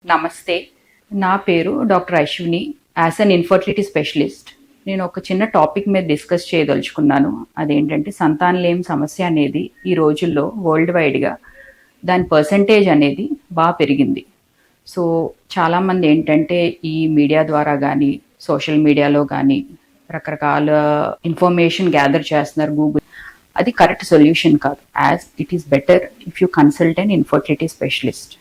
నమస్తే. నా పేరు doctor Ashwini. As an infertility specialist నేను ఒక చిన్న టాపిక్ మీద డిస్కస్ చేయదలుచుకున్నాను. అదేంటంటే సంతానలేమి సమస్య అనేది ఈ రోజుల్లో వరల్డ్ వైడ్గా దాని పర్సంటేజ్ అనేది బాగా పెరిగింది. సో చాలామంది ఏంటంటే ఈ మీడియా ద్వారా కానీ సోషల్ మీడియాలో కానీ రకరకాల ఇన్ఫర్మేషన్ గ్యాదర్ చేస్తున్నారు. గూగుల్ అది కరెక్ట్ సొల్యూషన్ కాదు. As it is better if you consult an infertility specialist.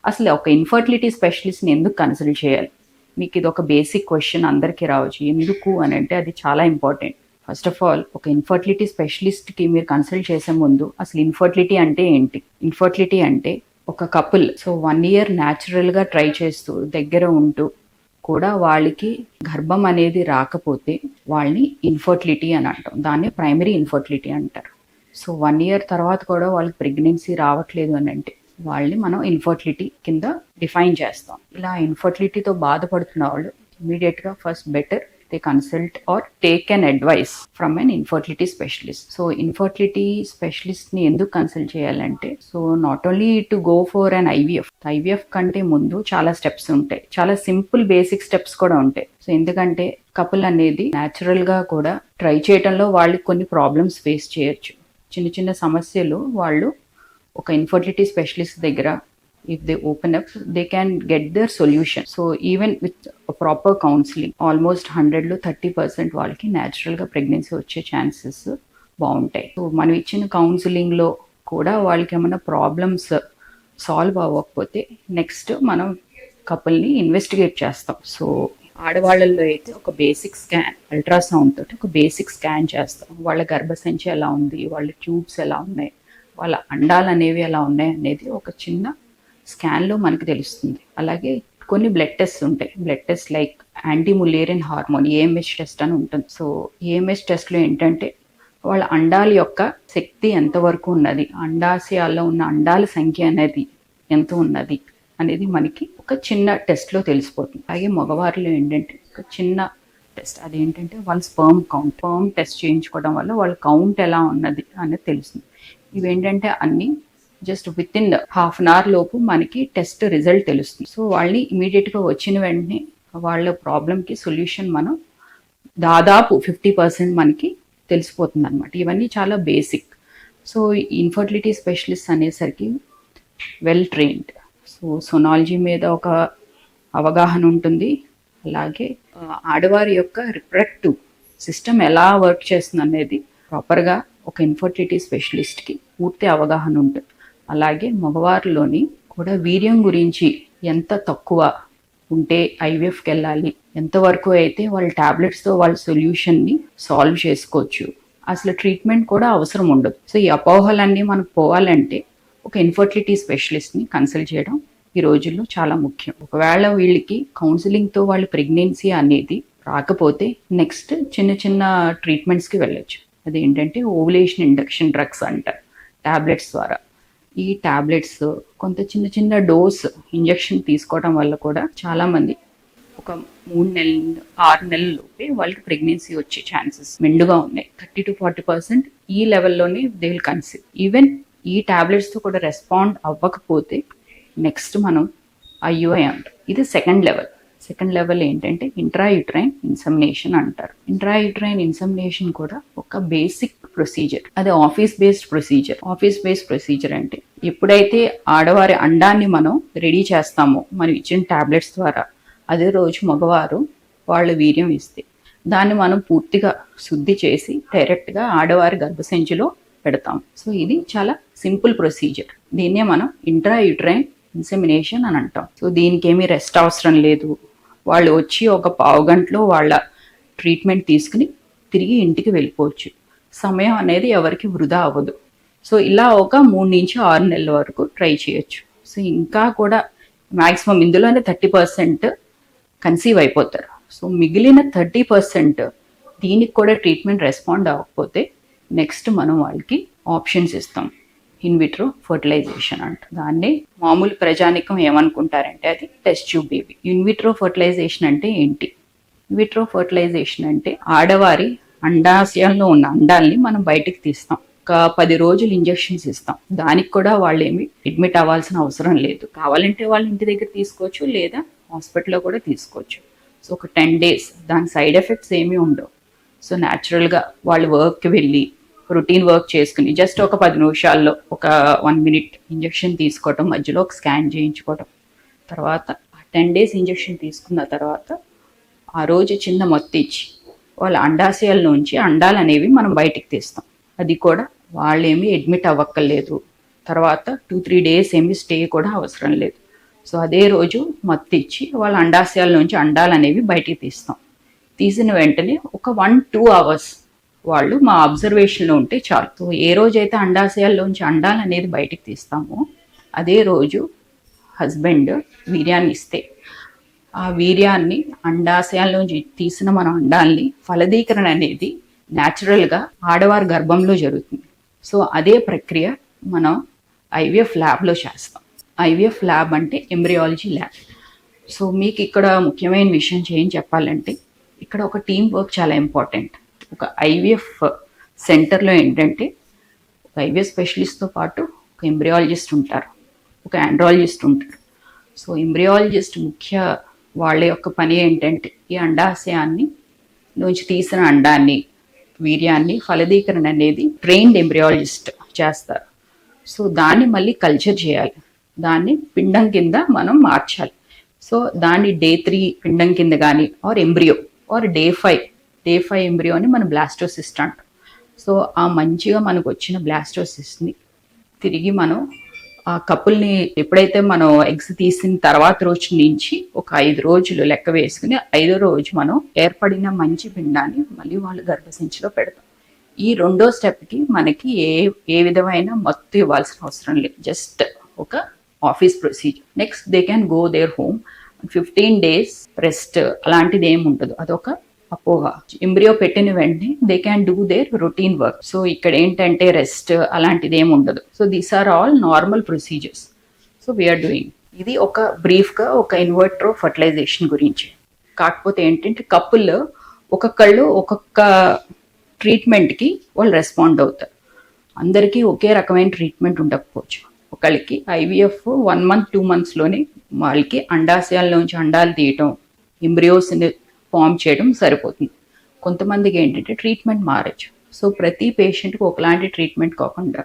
అసలు ఒక ఇన్ఫర్టిలిటీ స్పెషలిస్ట్ని ఎందుకు కన్సల్ట్ చేయాలి? మీకు ఇది ఒక బేసిక్ క్వశ్చన్ అందరికీ రావచ్చు. ఎందుకు అని అంటే అది చాలా ఇంపార్టెంట్. ఫస్ట్ ఆఫ్ ఆల్ ఒక ఇన్ఫర్టిలిటీ స్పెషలిస్ట్కి మీరు కన్సల్ట్ చేసే ముందు అసలు ఇన్ఫర్టిలిటీ అంటే ఏంటి? ఇన్ఫర్టిలిటీ అంటే ఒక కపుల్ 1 year న్యాచురల్గా ట్రై చేస్తూ దగ్గర ఉంటూ కూడా వాళ్ళకి గర్భం అనేది రాకపోతే వాళ్ళని ఇన్ఫర్టిలిటీ అని అంటాం. దాన్ని ప్రైమరీ ఇన్ఫర్టిలిటీ అంటారు. 1 year తర్వాత కూడా వాళ్ళకి ప్రెగ్నెన్సీ రావట్లేదు అని అంటే వాళ్ళని మనం ఇన్ఫర్టిలిటీ కింద డిఫైన్ చేస్తాం. ఇలా ఇన్ఫర్టిలిటీతో బాధపడుతున్న వాళ్ళు ఇమీడియట్గా first better they consult or take an advice from an infertility specialist. ఇన్ఫర్టిలిటీ స్పెషలిస్ట్ని ఎందుకు కన్సల్ట్ చేయాలంటే not only to go for an IVF కంటే ముందు చాలా స్టెప్స్ ఉంటాయి. చాలా సింపుల్ బేసిక్ స్టెప్స్ కూడా ఉంటాయి. ఎందుకంటే కపుల్ అనేది న్యాచురల్గా కూడా ట్రై చేయడంలో వాళ్ళకి కొన్ని ప్రాబ్లమ్స్ ఫేస్ చేయొచ్చు. చిన్న చిన్న సమస్యలు వాళ్ళు ఒక ఇన్ఫర్టిలిటీ స్పెషలిస్ట్ దగ్గర if they open up they can get their solution. Even with proper counselling almost 100లో 30% వాళ్ళకి న్యాచురల్గా ప్రెగ్నెన్సీ వచ్చే ఛాన్సెస్ బాగుంటాయి. మనం ఇచ్చిన కౌన్సిలింగ్లో కూడా వాళ్ళకి ఏమైనా ప్రాబ్లమ్స్ సాల్వ్ అవ్వకపోతే నెక్స్ట్ మనం కపుల్ని ఇన్వెస్టిగేట్ చేస్తాం. ఆడవాళ్ళల్లో అయితే ఒక బేసిక్ స్కాన్, అల్ట్రాసౌండ్ తోటి ఒక బేసిక్ స్కాన్ చేస్తాం. వాళ్ళ గర్భసంచి ఎలా ఉంది, వాళ్ళ ట్యూబ్స్ ఎలా ఉన్నాయి, వాళ్ళ అండాలు అనేవి ఎలా ఉన్నాయి అనేది ఒక చిన్న స్కాన్లో మనకు తెలుస్తుంది. అలాగే కొన్ని బ్లడ్ టెస్ట్ ఉంటాయి. Blood test like anti Mullerian hormone AMH test అని ఉంటుంది. ఏఎంహెచ్ టెస్ట్లో ఏంటంటే వాళ్ళ అండాల యొక్క శక్తి ఎంతవరకు ఉన్నది, అండాశయాల్లో ఉన్న అండాల సంఖ్య అనేది ఎంత ఉన్నది అనేది మనకి ఒక చిన్న టెస్ట్లో తెలిసిపోతుంది. అలాగే మగవారిలో ఏంటంటే ఒక చిన్న టెస్ట్, అదేంటంటే వాళ్ళ స్పర్మ్ టెస్ట్ చేయించుకోవడం వల్ల వాళ్ళ కౌంట్ ఎలా ఉన్నది అనేది తెలుస్తుంది. ఇవేంటంటే అన్ని just with in ½ an hour లోపు మనకి టెస్ట్ రిజల్ట్ తెలుస్తుంది. వాళ్ళని ఇమీడియట్గా వచ్చిన వెంటనే వాళ్ళ ప్రాబ్లంకి సొల్యూషన్ మనం దాదాపు 50% మనకి తెలిసిపోతుంది అనమాట. ఇవన్నీ చాలా బేసిక్. ఇన్ఫర్టిలిటీ స్పెషలిస్ట్ అనేసరికి వెల్ ట్రైన్డ్. సోనాలజీ మీద ఒక అవగాహన ఉంటుంది. అలాగే ఆడవారి యొక్క రిప్రొడక్టివ్ సిస్టమ్ ఎలా వర్క్ చేస్తుంది అనేది ప్రాపర్గా ఒక ఇన్ఫర్టిలిటీ స్పెషలిస్ట్కి పూర్తి అవగాహన ఉంటుంది. అలాగే మగవారిలోని కూడా వీర్యం గురించి ఎంత తక్కువ ఉంటే ఐవీఎఫ్కి వెళ్ళాలి, ఎంతవరకు అయితే వాళ్ళ ట్యాబ్లెట్స్తో వాళ్ళ సొల్యూషన్ని సాల్వ్ చేసుకోవచ్చు, అసలు ట్రీట్మెంట్ కూడా అవసరం ఉండదు. ఈ అపోహలన్నీ మనకు పోవాలంటే ఒక ఇన్ఫర్టిలిటీ స్పెషలిస్ట్ని కన్సల్ట్ చేయడం ఈ రోజుల్లో చాలా ముఖ్యం. ఒకవేళ వీళ్ళకి కౌన్సిలింగ్తో వాళ్ళ ప్రెగ్నెన్సీ అనేది రాకపోతే నెక్స్ట్ చిన్న చిన్న ట్రీట్మెంట్స్కి వెళ్ళొచ్చు. అదేంటంటే ఓవులేషన్ ఇండక్షన్ డ్రగ్స్ అంటారు, ట్యాబ్లెట్స్ ద్వారా. ఈ ట్యాబ్లెట్స్ కొంత చిన్న చిన్న డోస్ ఇంజెక్షన్ తీసుకోవడం వల్ల కూడా చాలామంది ఒక 3 నెలలు 6 నెలల లోపే వాళ్ళకి ప్రెగ్నెన్సీ వచ్చే ఛాన్సెస్ మెండుగా ఉన్నాయి. 30 to 40% ఈ లెవెల్లోనే దే విల్ కన్సీవ్. ఈవెన్ ఈ ట్యాబ్లెట్స్తో కూడా రెస్పాండ్ అవ్వకపోతే నెక్స్ట్ మనం ఐయుఐ అంటారు. ఇది సెకండ్ లెవెల్ ఏంటంటే ఇంట్రాయూట్రైన్ ఇన్సెమినేషన్ అంటారు. ఇంట్రాయూట్రైన్ ఇన్సెమినేషన్ కూడా ఒక బేసిక్ ప్రొసీజర్. అది ఆఫీస్ బేస్డ్ ప్రొసీజర్ అంటే ఎప్పుడైతే ఆడవారి అండాన్ని మనం రెడీ చేస్తామో మనం ఇచ్చిన టాబ్లెట్స్ ద్వారా, అదే రోజు మగవారు వాళ్ళ వీర్యం ఇస్తే దాన్ని మనం పూర్తిగా శుద్ధి చేసి డైరెక్ట్గా ఆడవారి గర్భసంచిలో పెడతాం. ఇది చాలా సింపుల్ ప్రొసీజర్. దీన్నే మనం ఇంట్రాయూట్రైన్ ఇన్సెమినేషన్ అని అంటాం. దీనికి ఏమీ రెస్ట్ అవసరం లేదు. వాళ్ళు వచ్చి ఒక పావు గంటలో వాళ్ళ ట్రీట్మెంట్ తీసుకుని తిరిగి ఇంటికి వెళ్ళిపోవచ్చు. సమయం అనేది ఎవరికి వృధా అవ్వదు. ఇలా ఒక 3 నుంచి 6 నెలల వరకు ట్రై చేయొచ్చు. ఇంకా కూడా మ్యాక్సిమం ఇందులోనే 30% కన్సీవ్ అయిపోతారు. మిగిలిన 30% దీనికి కూడా ట్రీట్మెంట్ రెస్పాండ్ అవ్వకపోతే నెక్స్ట్ మనం వాళ్ళకి ఆప్షన్స్ ఇస్తాం. ఇన్విట్రో ఫర్టిలైజేషన్ అంట. దాన్ని మామూలు ప్రజానికం ఏమనుకుంటారంటే అది test tube baby. In vitro fertilisation అంటే ఏంటి? ఇన్విట్రో ఫర్టిలైజేషన్ అంటే ఆడవారి అండాశయంలో ఉన్న అండాల్ని మనం బయటికి తీస్తాం. ఒక 10 రోజులు ఇంజెక్షన్స్ ఇస్తాం. దానికి కూడా వాళ్ళు ఏమి అడ్మిట్ అవ్వాల్సిన అవసరం లేదు. కావాలంటే వాళ్ళు ఇంటి దగ్గర తీసుకోవచ్చు, లేదా హాస్పిటల్లో కూడా తీసుకోవచ్చు. సో ఒక 10 days దాని సైడ్ ఎఫెక్ట్స్ ఏమీ ఉండవు. సో న్యాచురల్గా వాళ్ళు వర్క్కి వెళ్ళి రొటీన్ వర్క్ చేసుకుని జస్ట్ ఒక 10 నిమిషాల్లో ఒక 1 minute ఇంజెక్షన్ తీసుకోవటం, మధ్యలో ఒక స్కాన్ చేయించుకోవటం, తర్వాత 10 days ఇంజెక్షన్ తీసుకున్న తర్వాత ఆ రోజు చిన్న మొత్తం ఇచ్చి వాళ్ళ అండాశయాల్లోంచి అండాలు అనేవి మనం బయటికి తీస్తాం. అది కూడా వాళ్ళేమి అడ్మిట్ అవ్వక్కర్లేదు. తర్వాత 2-3 days ఏమి స్టే కూడా అవసరం లేదు. సో అదే రోజు మత్తు ఇచ్చి వాళ్ళ అండాశయాల్లోంచి అండాలు అనేవి బయటికి తీస్తాం. తీసిన వెంటనే ఒక 1-2 hours వాళ్ళు మా అబ్జర్వేషన్లో ఉంటే చాలు. సో ఏ రోజైతే అండాశయాల్లోంచి అండాలు అనేది బయటికి తీస్తామో అదే రోజు హస్బెండ్ వీర్యాన్ని ఇస్తే ఆ వీర్యాన్ని అండాశయాల్లోంచి తీసిన మన అండాల్ని ఫలదీకరణ అనేది న్యాచురల్గా ఆడవారి గర్భంలో జరుగుతుంది. సో అదే ప్రక్రియ మనం ఐవీఎఫ్ ల్యాబ్లో చేస్తాం. ఐవీఎఫ్ ల్యాబ్ అంటే ఎంబ్రియాలజీ ల్యాబ్. సో మీకు ఇక్కడ ముఖ్యమైన విషయం ఏం చెప్పాలంటే ఇక్కడ ఒక టీం వర్క్ చాలా ఇంపార్టెంట్. ఒక ఐవీఎఫ్ సెంటర్లో ఏంటంటే ఒక ఐవీఎఫ్ స్పెషలిస్ట్తో పాటు ఒక ఎంబ్రియాలజిస్ట్ ఉంటారు, ఒక ఆండ్రాలజిస్ట్ ఉంటారు. సో ఎంబ్రియాలజిస్ట్ ముఖ్య వాళ్ళ యొక్క పని ఏంటంటే ఈ అండాశయాన్ని నుంచి తీసిన అండాన్ని వీర్యాన్ని ఫలదీకరణ అనేది ట్రైన్డ్ ఎంబ్రియాలజిస్ట్ చేస్తారు. సో దాన్ని మళ్ళీ కల్చర్ చేయాలి, దాన్ని పిండం కింద మనం మార్చాలి. సో దాన్ని Day 3 పిండం కింద కానీ or embryo or Day 5 embryo అని మనం బ్లాస్టోసిస్ట్ అంటాం. సో ఆ మంచిగా మనకు వచ్చిన బ్లాస్టోసిస్ట్ని తిరిగి మనం ఆ కప్పుల్ని ఎప్పుడైతే మనం ఎగ్స్ తీసిన తర్వాత రోజు నుంచి ఒక 5 రోజులు లెక్క వేసుకుని 5వ రోజు మనం ఏర్పడిన మంచి పిండాన్ని మళ్ళీ వాళ్ళ గర్భసంచిలో పెడతాం. ఈ 2వ స్టెప్కి మనకి ఏ విధమైన మత్తు ఇవ్వాల్సిన అవసరం లేదు, జస్ట్ ఒక office procedure. Next they can go there home. 15 days rest అలాంటిది ఏమి ఉండదు, అదొక అపోహ. ఎంబ్రియో పెట్టిన వెంటనే they can do there routine work. So ఇక్కడ ఏంటంటే రెస్ట్ అలాంటిది ఏమి ఉండదు. So these are all normal procedures. So we're doing. ఇది ఒక బ్రీఫ్గా ఒక ఇన్వర్ట్రో ఫర్టిలైజేషన్ గురించి. కాకపోతే ఏంటంటే కపుల్ ఒక్కొక్కళ్ళు ఒక్కొక్క ట్రీట్మెంట్కి వాళ్ళు రెస్పాండ్ అవుతారు. అందరికీ ఒకే రకమైన ట్రీట్మెంట్ ఉండకపోవచ్చు. ఒకళ్ళకి ఐవీఎఫ్ 1 month 2 monthsలోనే వాళ్ళకి అండాశయాల్లోంచి అండాలు తీయటం, ఎంబ్రియోస్ని ఫామ్ చేయడం సరిపోతుంది. కొంతమందికి ఏంటంటే ట్రీట్మెంట్ మారచ్చు. సో ప్రతి పేషెంట్కి ఒకలాంటి ట్రీట్మెంట్ కాకుండా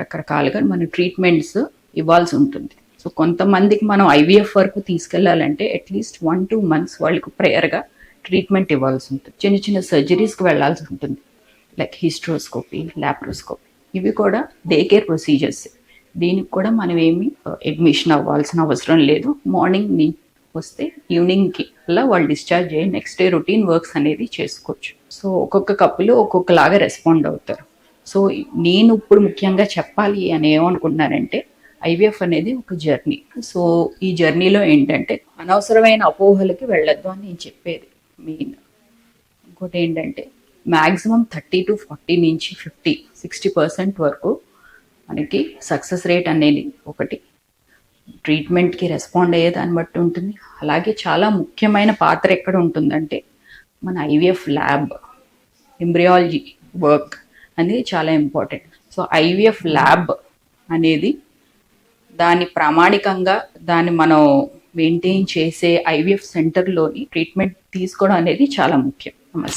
రకరకాలుగా మన ట్రీట్మెంట్స్ ఇవ్వాల్సి ఉంటుంది. సో కొంతమందికి మనం ఐవీఎఫ్ వరకు తీసుకెళ్లాలంటే అట్లీస్ట్ 1-2 months వాళ్ళకి ప్రేయర్గా ట్రీట్మెంట్ ఇవ్వాల్సి ఉంటుంది. చిన్న చిన్న సర్జరీస్కి వెళ్లాల్సి ఉంటుంది, లైక్ హిస్ట్రోస్కోపీ, లాప్రోస్కోపీ. ఇవి కూడా డే కేర్ ప్రొసీజర్స్. దీనికి కూడా మనం ఏమి అడ్మిషన్ అవ్వాల్సిన అవసరం లేదు. మార్నింగ్ వస్తే ఈవినింగ్కి అలా వాళ్ళు డిశ్చార్జ్ అయ్యి నెక్స్ట్ డే రొటీన్ వర్క్స్ అనేది చేసుకోవచ్చు. సో ఒక్కొక్క కప్పులు ఒక్కొక్కలాగా రెస్పాండ్ అవుతారు. సో నేను ఇప్పుడు ముఖ్యంగా చెప్పాలి అని ఏమనుకుంటున్నానంటే ఐవీఎఫ్ అనేది ఒక జర్నీ. సో ఈ జర్నీలో ఏంటంటే అనవసరమైన అపోహలకి వెళ్ళొద్దు అని నేను చెప్పేది మెయిన్. ఇంకోటి ఏంటంటే మ్యాక్సిమం 30 to 40 నుంచి 50-60% వరకు మనకి సక్సెస్ రేట్ అనేది ఒకటి ట్రీట్మెంట్కి రెస్పాండ్ అయ్యే దాన్ని బట్టి ఉంటుంది. అలాగే చాలా ముఖ్యమైన పాత్ర ఎక్కడ ఉంటుందంటే మన ఐవీఎఫ్ ల్యాబ్, ఎంబ్రియాలజీ వర్క్ అనేది చాలా ఇంపార్టెంట్. సో ఐవీఎఫ్ ల్యాబ్ అనేది దాన్ని ప్రామాణికంగా దాన్ని మనం మెయింటైన్ చేసే ఐవీఎఫ్ సెంటర్లోని ట్రీట్మెంట్ తీసుకోవడం అనేది చాలా ముఖ్యం. నమస్తే.